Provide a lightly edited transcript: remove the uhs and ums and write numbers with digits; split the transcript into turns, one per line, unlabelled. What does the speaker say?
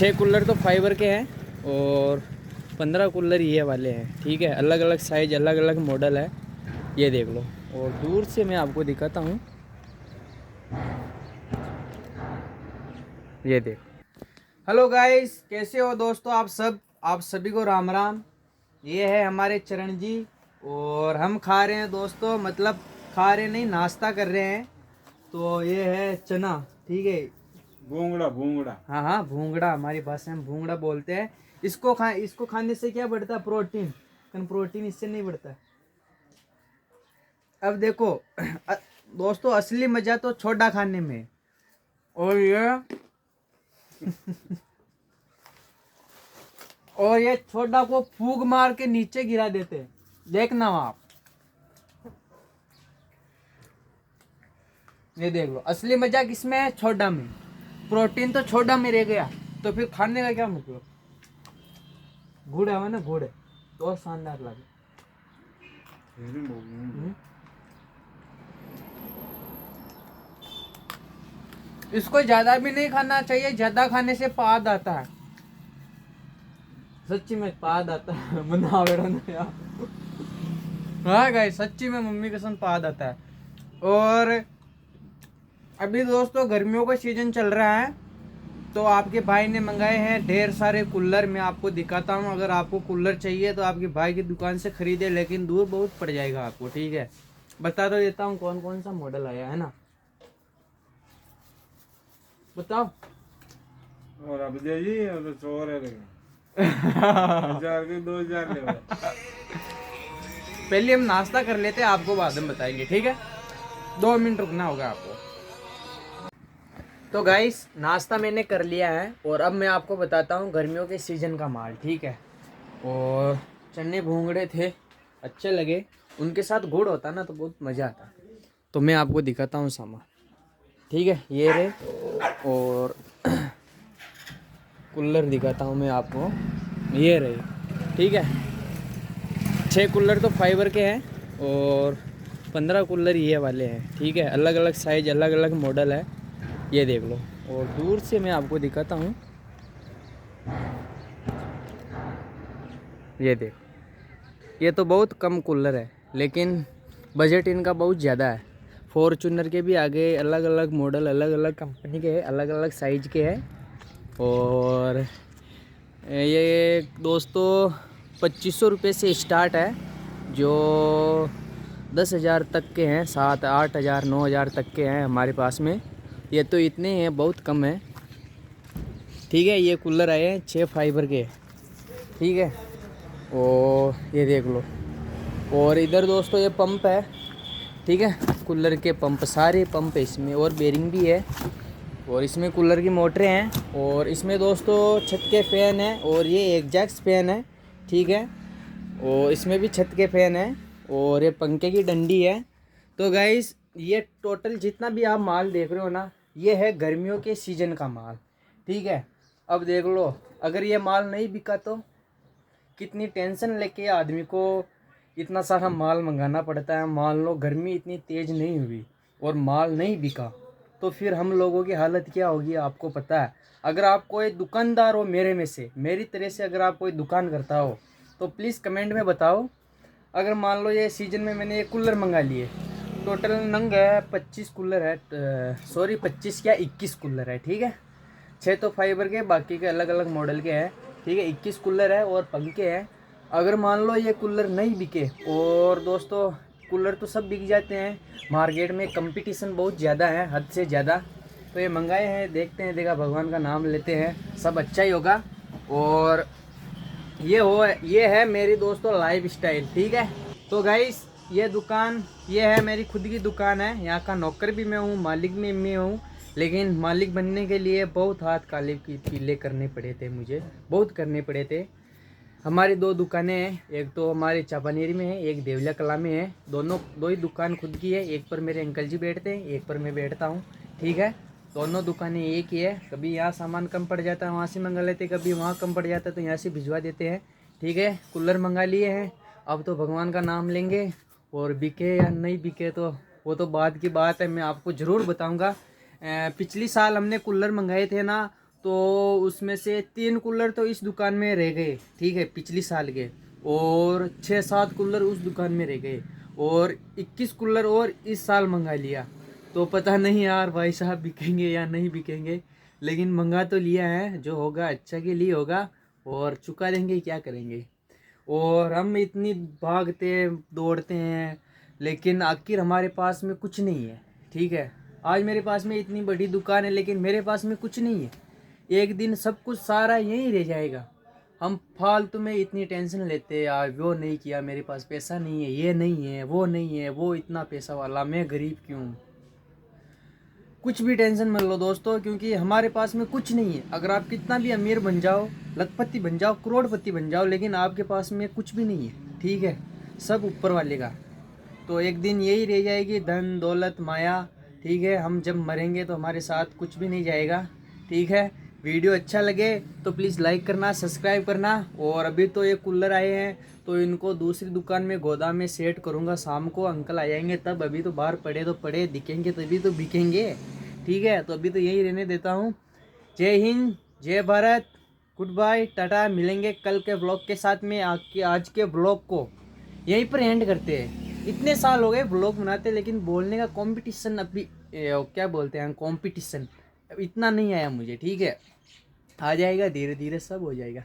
6 cooler तो fibre के हैं और 15 कूलर ये वाले हैं। ठीक है, अलग अलग साइज, अलग अलग मॉडल है, ये देख लो। और दूर से मैं आपको दिखाता हूँ, ये देखो। हेलो गाइस, कैसे हो दोस्तों आप सभी को राम राम। ये है हमारे चरण जी और हम खा रहे हैं दोस्तों, मतलब खा रहे नहीं, नाश्ता कर रहे हैं। तो ये है चना, ठीक है,
भूंगड़ा भूंगड़ा।
हाँ हाँ, भूंगड़ा, हमारी भाषा में भूंगड़ा बोलते हैं। इसको खाने से क्या बढ़ता है? प्रोटीन। लेकिन प्रोटीन इससे नहीं बढ़ता। अब देखो दोस्तों, असली मजा तो छोटा खाने में है। और ये छोटा को फूक मार के नीचे गिरा देते हैं। देखना आप, ये देख लो, असली मजा किसमें है? छोटा में। प्रोटीन तो छोटा में रह गया, तो फिर खाने का क्या मतलब? गुड़ है ना, गुड़ तो शानदार लगे। इसको ज्यादा भी नहीं खाना चाहिए, ज्यादा खाने से पाद आता है। सच्ची में पाद आता है। हाँ गाइस, सच्ची में मम्मी कसम पाद आता है। और अभी दोस्तों गर्मियों का सीजन चल रहा है, तो आपके भाई ने मंगाए हैं ढेर सारे कूलर। मैं आपको दिखाता हूँ, अगर आपको कूलर चाहिए तो आपके भाई की दुकान से खरीदे, लेकिन दूर बहुत पड़ जाएगा आपको। ठीक है, बता तो देता हूँ कौन कौन सा मॉडल आया है ना, बताओ।
और अब जी और तो चोर है लेकिन 1000 के 2000 ले।
पहले हम नाश्ता कर लेते हैं, आपको बाद में बताएंगे, ठीक है? 2 मिनट रुकना होगा आपको। तो गाइस, नाश्ता मैंने कर लिया है और अब मैं आपको बताता हूँ गर्मियों के सीजन का माल। ठीक है, और चने भूंगड़े थे, अच्छे लगे। उनके साथ गुड़ होता ना तो बहुत मज़ा आता। तो मैं आपको दिखाता हूँ सामान, ठीक है? ये रहे, और कूलर दिखाता हूँ मैं आपको, ये रहे। ठीक है, 6 कूलर तो फाइबर के हैं और 15 कूलर ये वाले हैं। ठीक है, अलग अलग साइज, अलग अलग मॉडल है, ये देख लो। और दूर से मैं आपको दिखाता हूँ, ये देखो। ये तो बहुत कम कूलर है, लेकिन बजट इनका बहुत ज़्यादा है। फॉर्चूनर के भी आगे अलग अलग मॉडल, अलग अलग कंपनी के, अलग अलग साइज के हैं। और ये दोस्तों 2500 रुपये से स्टार्ट है, जो 10,000 तक के हैं, 7, 8,000, 9,000 तक के हैं हमारे पास में। ये तो इतने हैं, बहुत कम है। ठीक है, ये कूलर आए हैं 6 फाइबर के, ठीक है। और ये देख लो। और इधर दोस्तों ये पंप है, ठीक है, कूलर के पंप, सारे पंप है इसमें, और बेरिंग भी है। और इसमें कूलर की मोटरें हैं, और इसमें दोस्तों छत के फ़ैन है, और ये एग्जॉस्ट फ़ैन है, ठीक है। और इसमें भी छत के फ़ैन है, और ये पंखे की डंडी है। तो गाइस, ये टोटल जितना भी आप माल देख रहे हो ना, ये है गर्मियों के सीज़न का माल, ठीक है। अब देख लो, अगर ये माल नहीं बिका तो कितनी टेंशन लेके आदमी को इतना सारा माल मंगाना पड़ता है। मान लो गर्मी इतनी तेज़ नहीं हुई और माल नहीं बिका, तो फिर हम लोगों की हालत क्या होगी आपको पता है। अगर आप कोई दुकानदार हो, मेरे में से, मेरी तरह से अगर आप कोई दुकान करता हो, तो प्लीज़ कमेंट में बताओ। अगर मान लो ये सीज़न में मैंने ये कूलर मंगा लिए, टोटल नंग है 25 कूलर है, सॉरी 25 क्या 21 कूलर है, ठीक है। 6 तो फाइबर के, बाकी के अलग अलग मॉडल के हैं, ठीक है। 21 कूलर है और पंखे हैं। अगर मान लो ये कूलर नहीं बिके, और दोस्तों कूलर तो सब बिक जाते हैं, मार्केट में कंपटीशन बहुत ज़्यादा है, हद से ज़्यादा। तो ये मंगाए हैं, देखते हैं, देखा भगवान का नाम लेते हैं, सब अच्छा ही होगा। और ये है मेरी दोस्तों लाइफ स्टाइल, ठीक है। तो गाइस, ये दुकान, ये है मेरी खुद की दुकान है, यहाँ का नौकर भी मैं हूँ, मालिक भी मैं हूँ। लेकिन मालिक बनने के लिए बहुत हाथ काले की पीले करने पड़े थे, मुझे बहुत करने पड़े थे। हमारी 2 दुकानें हैं, एक तो हमारे चापानेरी में है, एक देवलिया कला में है। दो ही दुकान खुद की है, एक पर मेरे अंकल जी बैठते हैं, एक पर मैं बैठता हूँ, ठीक है। दोनों दुकानें एक ही है। कभी यहाँ सामान कम पड़ जाता है, वहाँ से मंगा लेते, कभी वहाँ कम पड़ जाता है तो यहाँ से भिजवा देते हैं, ठीक है। कूलर मंगा लिए हैं, अब तो भगवान का नाम लेंगे, और बिके या नहीं बिके तो वो तो बाद की बात है, मैं आपको ज़रूर बताऊँगा। पिछली साल हमने कूलर मंगाए थे ना, तो उसमें से 3 कूलर तो इस दुकान में रह गए, ठीक है, पिछली साल के, और 6-7 कूलर उस दुकान में रह गए, और 21 कूलर और इस साल मंगा लिया। तो पता नहीं यार भाई साहब बिकेंगे या नहीं बिकेंगे, लेकिन मंगा तो लिया है, जो होगा अच्छा के लिए होगा, और चुका देंगे, क्या करेंगे। और हम इतनी भागते दौड़ते हैं, लेकिन आखिर हमारे पास में कुछ नहीं है, ठीक है। आज मेरे पास में इतनी बड़ी दुकान है, लेकिन मेरे पास में कुछ नहीं है। एक दिन सब कुछ सारा यहीं रह जाएगा। हम फालतू में इतनी टेंशन लेते हैं यार, वो नहीं किया, मेरे पास पैसा नहीं है, ये नहीं है, वो नहीं है, वो इतना पैसा वाला, मैं गरीब क्यों। कुछ भी टेंशन मत लो दोस्तों, क्योंकि हमारे पास में कुछ नहीं है। अगर आप कितना भी अमीर बन जाओ, लखपति बन जाओ, करोड़पति बन जाओ, लेकिन आपके पास में कुछ भी नहीं है, ठीक है। सब ऊपर वाले का। तो एक दिन यही रह जाएगी, धन दौलत माया, ठीक है। हम जब मरेंगे तो हमारे साथ कुछ भी नहीं जाएगा, ठीक है। वीडियो अच्छा लगे तो प्लीज़ लाइक करना, सब्सक्राइब करना। और अभी तो ये कूलर आए हैं, तो इनको दूसरी दुकान में गोदाम में सेट करूँगा, शाम को अंकल आ जाएंगे तब। अभी तो बाहर पड़े तो पड़े, दिखेंगे तभी तो बिकेंगे, ठीक है। तो अभी तो यही रहने देता हूँ। जय हिंद, जय भारत, गुड बाय, टाटा। मिलेंगे कल के ब्लॉग के साथ में। आज के ब्लॉग को यहीं पर एंड करते हैं। इतने साल हो गए ब्लॉग बनाते, लेकिन बोलने का कंपटीशन अभी क्या बोलते हैं, कंपटीशन इतना नहीं आया मुझे, ठीक है। आ जाएगा, धीरे धीरे सब हो जाएगा।